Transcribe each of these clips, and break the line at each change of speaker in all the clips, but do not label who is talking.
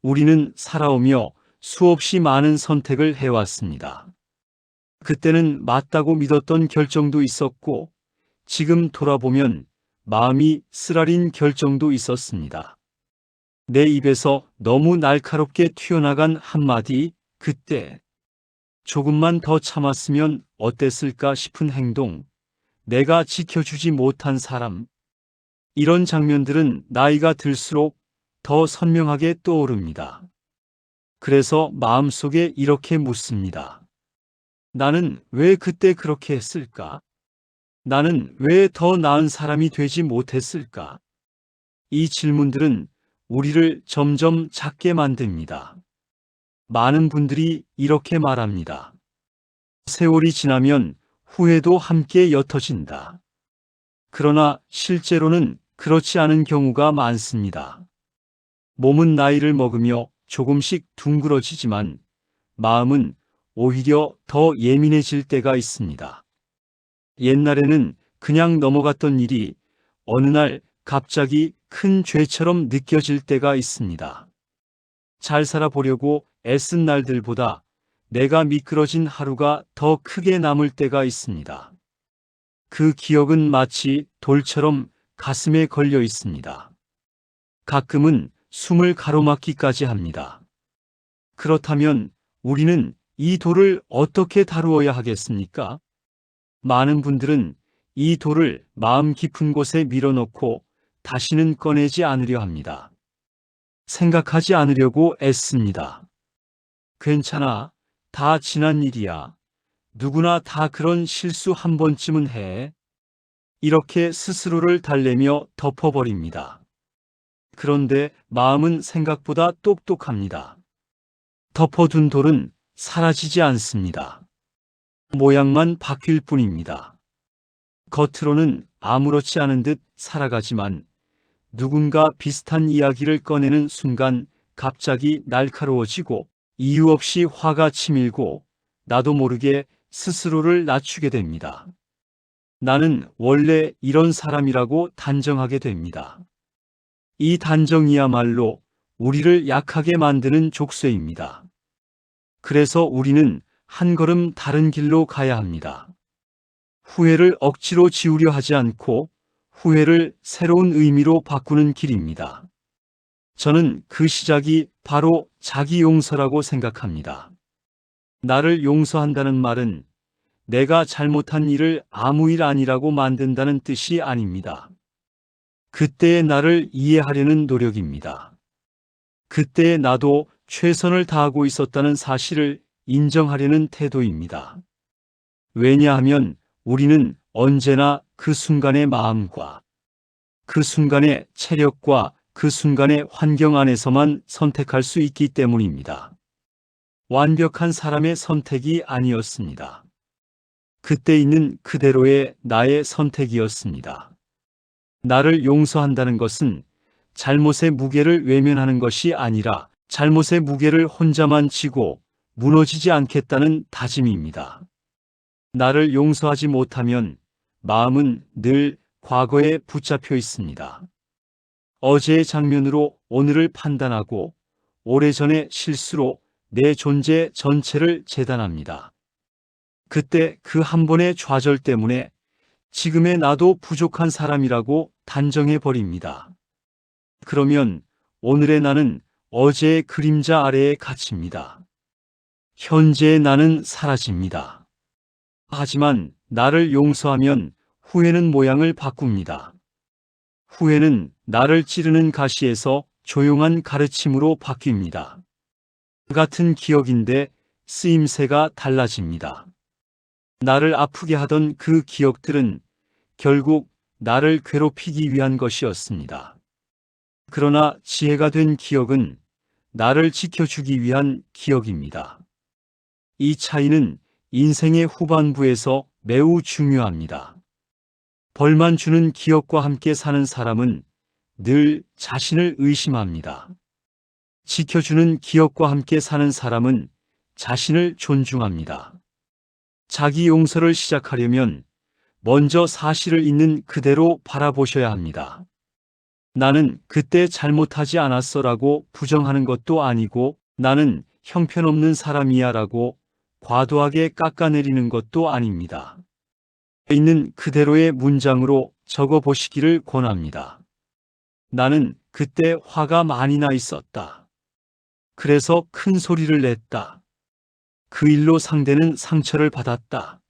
우리는 살아오며 수없이 많은 선택을 해왔습니다. 그때는 맞다고 믿었던 결정도 있었고, 지금 돌아보면 마음이 쓰라린 결정도 있었습니다. 내 입에서 너무 날카롭게 튀어나간 한마디, 그때 조금만 더 참았으면 어땠을까 싶은 행동, 내가 지켜주지 못한 사람, 이런 장면들은 나이가 들수록 더 선명하게 떠오릅니다. 그래서 마음속에 이렇게 묻습니다. 나는 왜 그때 그렇게 했을까? 나는 왜 더 나은 사람이 되지 못했을까? 이 질문들은 우리를 점점 작게 만듭니다. 많은 분들이 이렇게 말합니다. 세월이 지나면 후회도 함께 옅어진다. 그러나 실제로는 그렇지 않은 경우가 많습니다. 몸은 나이를 먹으며 조금씩 둥그러지지만 마음은 오히려 더 예민해질 때가 있습니다. 옛날에는 그냥 넘어갔던 일이 어느 날 갑자기 큰 죄처럼 느껴질 때가 있습니다. 잘 살아보려고 애쓴 날들보다 내가 미끄러진 하루가 더 크게 남을 때가 있습니다. 그 기억은 마치 돌처럼 가슴에 걸려 있습니다. 가끔은 숨을 가로막기까지 합니다. 그렇다면 우리는 이 돌을 어떻게 다루어야 하겠습니까? 많은 분들은 이 돌을 마음 깊은 곳에 밀어넣고 다시는 꺼내지 않으려 합니다. 생각하지 않으려고 애씁니다. 괜찮아. 다 지난 일이야. 누구나 다 그런 실수 한 번쯤은 해. 이렇게 스스로를 달래며 덮어버립니다. 그런데 마음은 생각보다 똑똑합니다. 덮어둔 돌은 사라지지 않습니다. 모양만 바뀔 뿐입니다. 겉으로는 아무렇지 않은 듯 살아가지만 누군가 비슷한 이야기를 꺼내는 순간 갑자기 날카로워지고 이유 없이 화가 치밀고 나도 모르게 스스로를 낮추게 됩니다. 나는 원래 이런 사람이라고 단정하게 됩니다. 이 단정이야말로 우리를 약하게 만드는 족쇄입니다. 그래서 우리는 한 걸음 다른 길로 가야 합니다. 후회를 억지로 지우려 하지 않고 후회를 새로운 의미로 바꾸는 길입니다. 저는 그 시작이 바로 자기 용서라고 생각합니다. 나를 용서한다는 말은 내가 잘못한 일을 아무 일 아니라고 만든다는 뜻이 아닙니다. 그때의 나를 이해하려는 노력입니다. 그때의 나도 최선을 다하고 있었다는 사실을 인정하려는 태도입니다. 왜냐하면 우리는 언제나 그 순간의 마음과 그 순간의 체력과 그 순간의 환경 안에서만 선택할 수 있기 때문입니다. 완벽한 사람의 선택이 아니었습니다. 그때 있는 그대로의 나의 선택이었습니다. 나를 용서한다는 것은 잘못의 무게를 외면하는 것이 아니라 잘못의 무게를 혼자만 지고 무너지지 않겠다는 다짐입니다. 나를 용서하지 못하면 마음은 늘 과거에 붙잡혀 있습니다. 어제의 장면으로 오늘을 판단하고 오래전의 실수로 내 존재 전체를 재단합니다. 그때 그 한 번의 좌절 때문에 지금의 나도 부족한 사람이라고 단정해 버립니다. 그러면 오늘의 나는 어제의 그림자 아래에 갇힙니다. 현재의 나는 사라집니다. 하지만 나를 용서하면 후회는 모양을 바꿉니다. 후회는 나를 찌르는 가시에서 조용한 가르침으로 바뀝니다. 같은 기억인데 쓰임새가 달라집니다. 나를 아프게 하던 그 기억들은 결국 나를 괴롭히기 위한 것이었습니다. 그러나 지혜가 된 기억은 나를 지켜주기 위한 기억입니다. 이 차이는 인생의 후반부에서 매우 중요합니다. 벌만 주는 기억과 함께 사는 사람은 늘 자신을 의심합니다. 지켜주는 기억과 함께 사는 사람은 자신을 존중합니다. 자기 용서를 시작하려면 먼저 사실을 있는 그대로 바라보셔야 합니다. 나는 그때 잘못하지 않았어라고 부정하는 것도 아니고 나는 형편없는 사람이야라고 과도하게 깎아내리는 것도 아닙니다. 있는 그대로의 문장으로 적어 보시기를 권합니다. 나는 그때 화가 많이 나 있었다. 그래서 큰 소리를 냈다. 그 일로 상대는 상처를 받았다.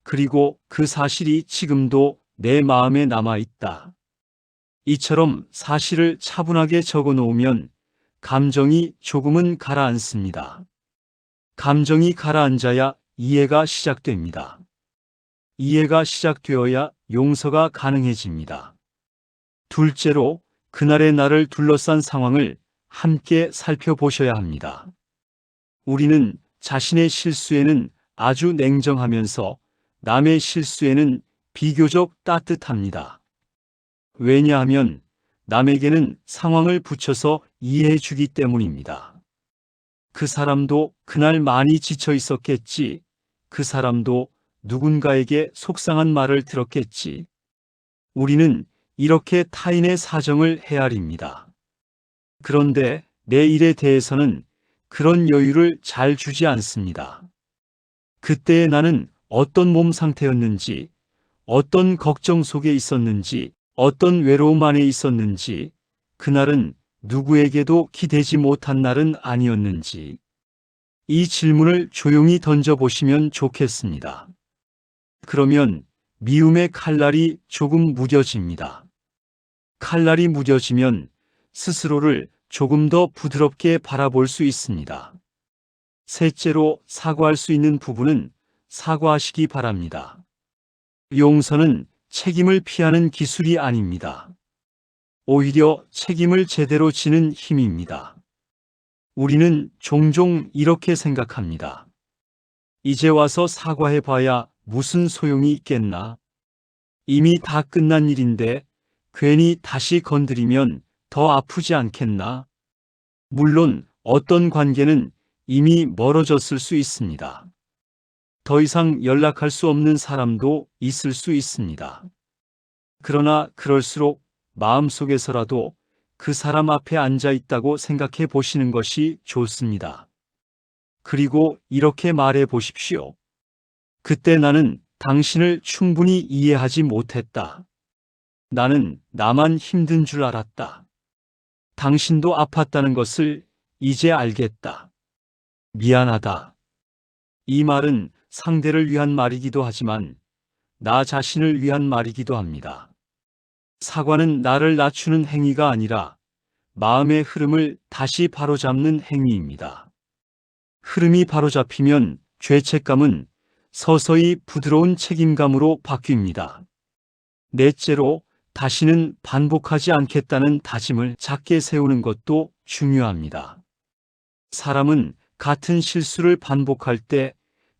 그리고 그 사실이 지금도 내 마음에 남아 있다. 이처럼 사실을 차분하게 적어 놓으면 감정이 조금은 가라앉습니다. 감정이 가라앉아야 이해가 시작됩니다. 이해가 시작되어야 용서가 가능해집니다. 둘째로, 그날의 나를 둘러싼 상황을 함께 살펴보셔야 합니다. 우리는 자신의 실수에는 아주 냉정하면서 남의 실수에는 비교적 따뜻합니다. 왜냐하면 남에게는 상황을 붙여서 이해해 주기 때문입니다. 그 사람도 그날 많이 지쳐 있었겠지. 그 사람도 누군가에게 속상한 말을 들었겠지. 우리는 이렇게 타인의 사정을 헤아립니다. 그런데 내 일에 대해서는 그런 여유를 잘 주지 않습니다. 그때의 나는 어떤 몸 상태였는지, 어떤 걱정 속에 있었는지, 어떤 외로움 안에 있었는지, 그날은 누구에게도 기대지 못한 날은 아니었는지, 이 질문을 조용히 던져보시면 좋겠습니다. 그러면 미움의 칼날이 조금 무뎌집니다. 칼날이 무뎌지면 스스로를 조금 더 부드럽게 바라볼 수 있습니다. 셋째로, 사과할 수 있는 부분은 사과하시기 바랍니다. 용서는 책임을 피하는 기술이 아닙니다. 오히려 책임을 제대로 지는 힘입니다. 우리는 종종 이렇게 생각합니다. 이제 와서 사과해봐야 무슨 소용이 있겠나? 이미 다 끝난 일인데 괜히 다시 건드리면 더 아프지 않겠나? 물론 어떤 관계는 이미 멀어졌을 수 있습니다. 더 이상 연락할 수 없는 사람도 있을 수 있습니다. 그러나 그럴수록 마음속에서라도 그 사람 앞에 앉아 있다고 생각해 보시는 것이 좋습니다. 그리고 이렇게 말해 보십시오. 그때 나는 당신을 충분히 이해하지 못했다. 나는 나만 힘든 줄 알았다. 당신도 아팠다는 것을 이제 알겠다. 미안하다. 이 말은 상대를 위한 말이기도 하지만 나 자신을 위한 말이기도 합니다. 사과는 나를 낮추는 행위가 아니라 마음의 흐름을 다시 바로잡는 행위입니다. 흐름이 바로잡히면 죄책감은 서서히 부드러운 책임감으로 바뀝니다. 넷째로, 다시는 반복하지 않겠다는 다짐을 작게 세우는 것도 중요합니다. 사람은 같은 실수를 반복할 때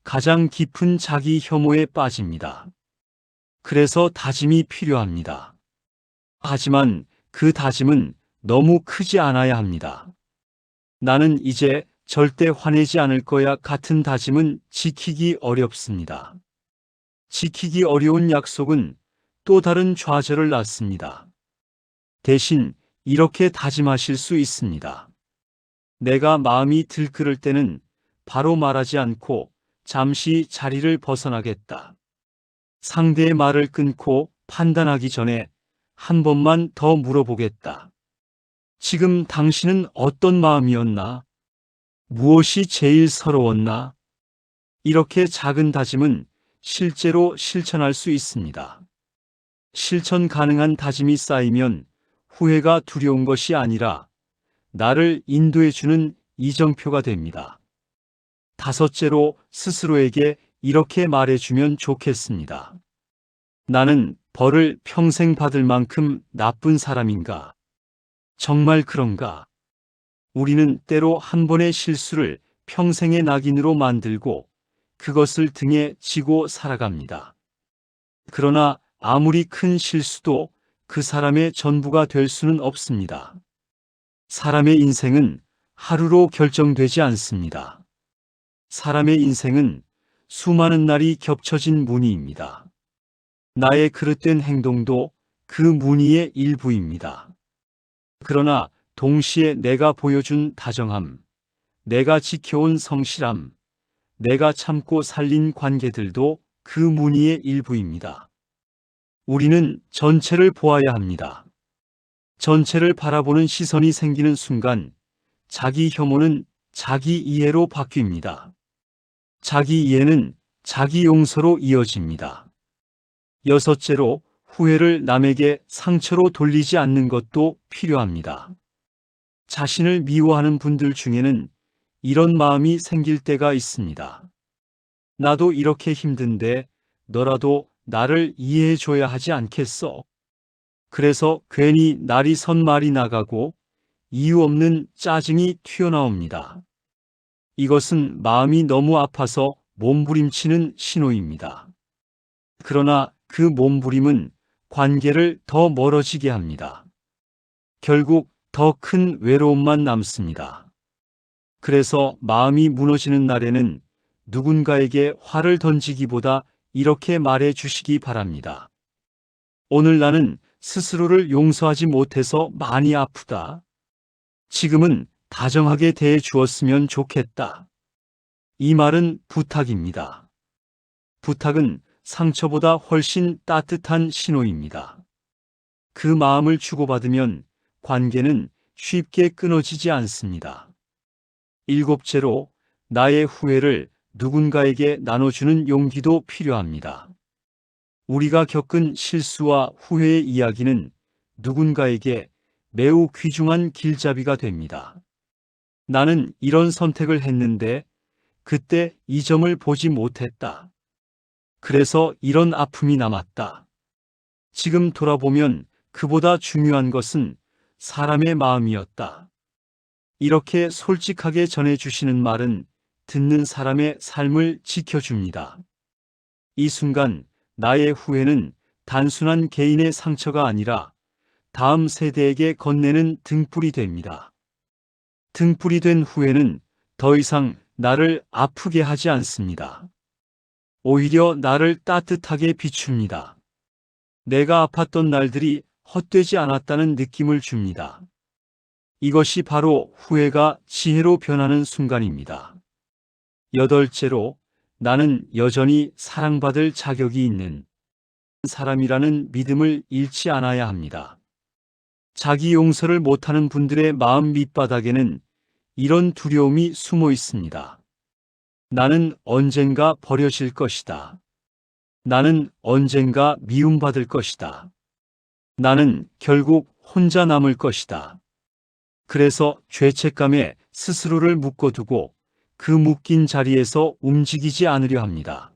가장 깊은 자기 혐오에 빠집니다. 그래서 다짐이 필요합니다. 하지만 그 다짐은 너무 크지 않아야 합니다. 나는 이제 절대 화내지 않을 거야 같은 다짐은 지키기 어렵습니다. 지키기 어려운 약속은 또 다른 좌절을 낳습니다. 대신 이렇게 다짐하실 수 있습니다. 내가 마음이 들끓을 때는 바로 말하지 않고 잠시 자리를 벗어나겠다. 상대의 말을 끊고 판단하기 전에 한 번만 더 물어보겠다. 지금 당신은 어떤 마음이었나? 무엇이 제일 서러웠나? 이렇게 작은 다짐은 실제로 실천할 수 있습니다. 실천 가능한 다짐이 쌓이면 후회가 두려운 것이 아니라 나를 인도해주는 이정표가 됩니다. 다섯째로, 스스로에게 이렇게 말해주면 좋겠습니다. 나는 벌을 평생 받을 만큼 나쁜 사람인가? 정말 그런가? 우리는 때로 한 번의 실수를 평생의 낙인으로 만들고 그것을 등에 지고 살아갑니다. 그러나 아무리 큰 실수도 그 사람의 전부가 될 수는 없습니다. 사람의 인생은 하루로 결정되지 않습니다. 사람의 인생은 수많은 날이 겹쳐진 무늬입니다. 나의 그릇된 행동도 그 무늬의 일부입니다. 그러나 동시에 내가 보여준 다정함, 내가 지켜온 성실함, 내가 참고 살린 관계들도 그 무늬의 일부입니다. 우리는 전체를 보아야 합니다. 전체를 바라보는 시선이 생기는 순간 자기 혐오는 자기 이해로 바뀝니다. 자기 이해는 자기 용서로 이어집니다. 여섯째로 후회를 남에게 상처로 돌리지 않는 것도 필요합니다. 자신을 미워하는 분들 중에는 이런 마음이 생길 때가 있습니다. 나도 이렇게 힘든데 너라도 나를 이해해줘야 하지 않겠어? 그래서 괜히 날이 선 말이 나가고 이유 없는 짜증이 튀어나옵니다. 이것은 마음이 너무 아파서 몸부림치는 신호입니다. 그러나 그 몸부림은 관계를 더 멀어지게 합니다. 결국 더 큰 외로움만 남습니다. 그래서 마음이 무너지는 날에는 누군가에게 화를 던지기보다 이렇게 말해 주시기 바랍니다. 오늘 나는 스스로를 용서하지 못해서 많이 아프다. 지금은 다정하게 대해 주었으면 좋겠다. 이 말은 부탁입니다. 부탁은 상처보다 훨씬 따뜻한 신호입니다. 그 마음을 주고받으면 관계는 쉽게 끊어지지 않습니다. 일곱째로 나의 후회를 누군가에게 나눠주는 용기도 필요합니다. 우리가 겪은 실수와 후회의 이야기는 누군가에게 매우 귀중한 길잡이가 됩니다. 나는 이런 선택을 했는데 그때 이 점을 보지 못했다. 그래서 이런 아픔이 남았다. 지금 돌아보면 그보다 중요한 것은 사람의 마음이었다. 이렇게 솔직하게 전해주시는 말은 듣는 사람의 삶을 지켜줍니다. 이 순간 나의 후회는 단순한 개인의 상처가 아니라 다음 세대에게 건네는 등불이 됩니다. 등불이 된 후회는 더 이상 나를 아프게 하지 않습니다. 오히려 나를 따뜻하게 비춥니다. 내가 아팠던 날들이 헛되지 않았다는 느낌을 줍니다. 이것이 바로 후회가 지혜로 변하는 순간입니다. 여덟째로 나는 여전히 사랑받을 자격이 있는 사람이라는 믿음을 잃지 않아야 합니다. 자기 용서를 못하는 분들의 마음 밑바닥에는 이런 두려움이 숨어 있습니다. 나는 언젠가 버려질 것이다. 나는 언젠가 미움받을 것이다. 나는 결국 혼자 남을 것이다. 그래서 죄책감에 스스로를 묶어두고 그 묶인 자리에서 움직이지 않으려 합니다.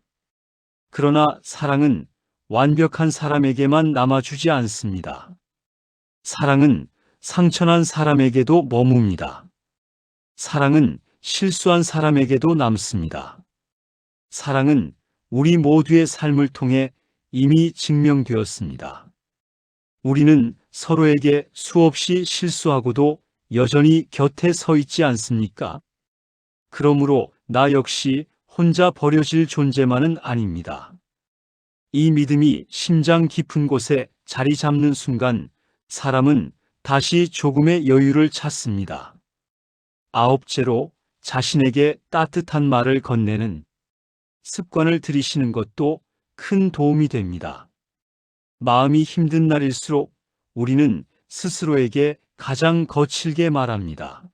그러나 사랑은 완벽한 사람에게만 남아주지 않습니다. 사랑은 상처난 사람에게도 머뭅니다. 사랑은 실수한 사람에게도 남습니다. 사랑은 우리 모두의 삶을 통해 이미 증명되었습니다. 우리는 서로에게 수없이 실수하고도 여전히 곁에 서 있지 않습니까? 그러므로 나 역시 혼자 버려질 존재만은 아닙니다. 이 믿음이 심장 깊은 곳에 자리 잡는 순간 사람은 다시 조금의 여유를 찾습니다. 아홉째로 자신에게 따뜻한 말을 건네는 습관을 들이시는 것도 큰 도움이 됩니다. 마음이 힘든 날일수록 우리는 스스로에게 가장 거칠게 말합니다.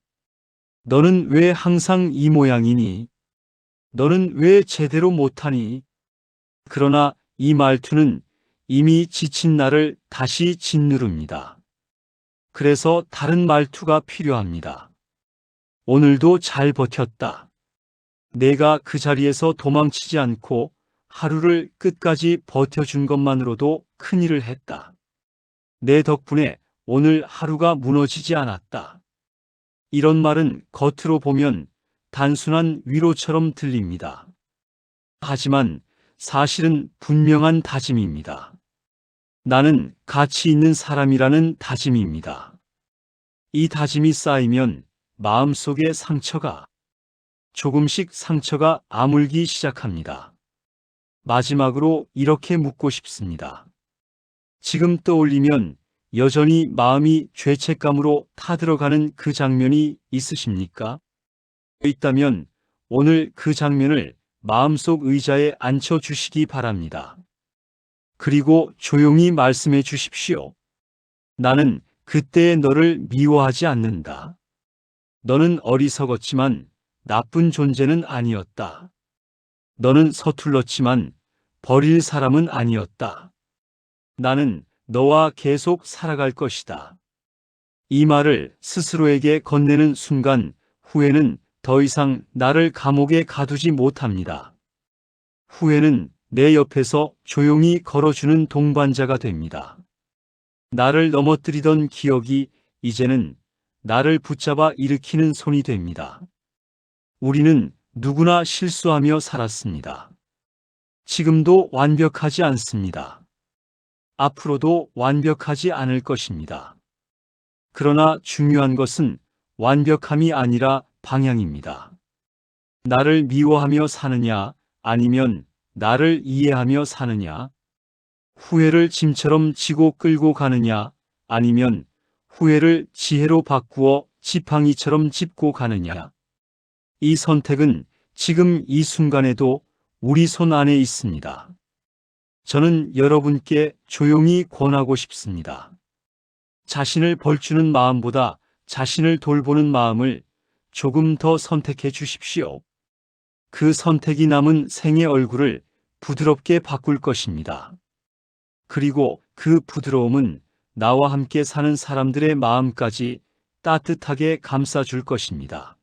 너는 왜 항상 이 모양이니? 너는 왜 제대로 못하니? 그러나 이 말투는 이미 지친 나를 다시 짓누릅니다. 그래서 다른 말투가 필요합니다. 오늘도 잘 버텼다. 내가 그 자리에서 도망치지 않고 하루를 끝까지 버텨준 것만으로도 큰일을 했다. 내 덕분에 오늘 하루가 무너지지 않았다. 이런 말은 겉으로 보면 단순한 위로처럼 들립니다. 하지만 사실은 분명한 다짐입니다. 나는 가치 있는 사람이라는 다짐입니다. 이 다짐이 쌓이면 마음속의 상처가 아물기 시작합니다. 마지막으로 이렇게 묻고 싶습니다. 지금 떠올리면 여전히 마음이 죄책감으로 타들어가는 그 장면이 있으십니까? 있다면 오늘 그 장면을 마음속 의자에 앉혀 주시기 바랍니다. 그리고 조용히 말씀해 주십시오. 나는 그때의 너를 미워하지 않는다. 너는 어리석었지만 나쁜 존재는 아니었다. 너는 서툴렀지만 버릴 사람은 아니었다. 나는 너와 계속 살아갈 것이다. 이 말을 스스로에게 건네는 순간 후회는 더 이상 나를 감옥에 가두지 못합니다. 후회는 내 옆에서 조용히 걸어주는 동반자가 됩니다. 나를 넘어뜨리던 기억이 이제는 나를 붙잡아 일으키는 손이 됩니다. 우리는 누구나 실수하며 살았습니다. 지금도 완벽하지 않습니다. 앞으로도 완벽하지 않을 것입니다. 그러나 중요한 것은 완벽함이 아니라 방향입니다. 나를 미워하며 사느냐, 아니면 나를 이해하며 사느냐, 후회를 짐처럼 지고 끌고 가느냐, 아니면 후회를 지혜로 바꾸어 지팡이처럼 짚고 가느냐. 이 선택은 지금 이 순간에도 우리 손 안에 있습니다. 저는 여러분께 조용히 권하고 싶습니다. 자신을 벌주는 마음보다 자신을 돌보는 마음을 조금 더 선택해 주십시오. 그 선택이 남은 생의 얼굴을 부드럽게 바꿀 것입니다. 그리고 그 부드러움은 나와 함께 사는 사람들의 마음까지 따뜻하게 감싸줄 것입니다.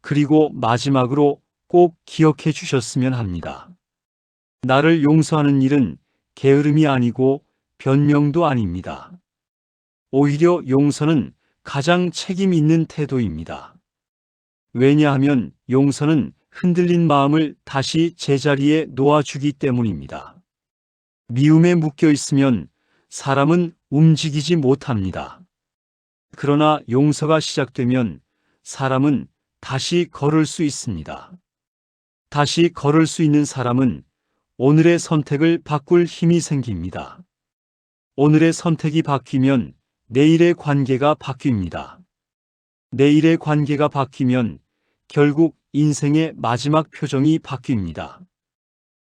그리고 마지막으로 꼭 기억해 주셨으면 합니다. 나를 용서하는 일은 게으름이 아니고 변명도 아닙니다. 오히려 용서는 가장 책임 있는 태도입니다. 왜냐하면 용서는 흔들린 마음을 다시 제자리에 놓아주기 때문입니다. 미움에 묶여 있으면 사람은 움직이지 못합니다. 그러나 용서가 시작되면 사람은 다시 걸을 수 있습니다. 다시 걸을 수 있는 사람은 오늘의 선택을 바꿀 힘이 생깁니다. 오늘의 선택이 바뀌면 내일의 관계가 바뀝니다. 내일의 관계가 바뀌면 결국 인생의 마지막 표정이 바뀝니다.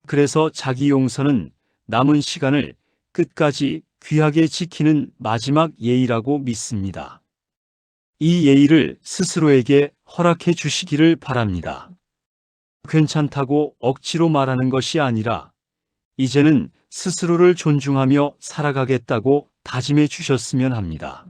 그래서 자기 용서는 남은 시간을 끝까지 귀하게 지키는 마지막 예의라고 믿습니다. 이 예의를 스스로에게 허락해 주시기를 바랍니다. 괜찮다고 억지로 말하는 것이 아니라 이제는 스스로를 존중하며 살아가겠다고 다짐해 주셨으면 합니다.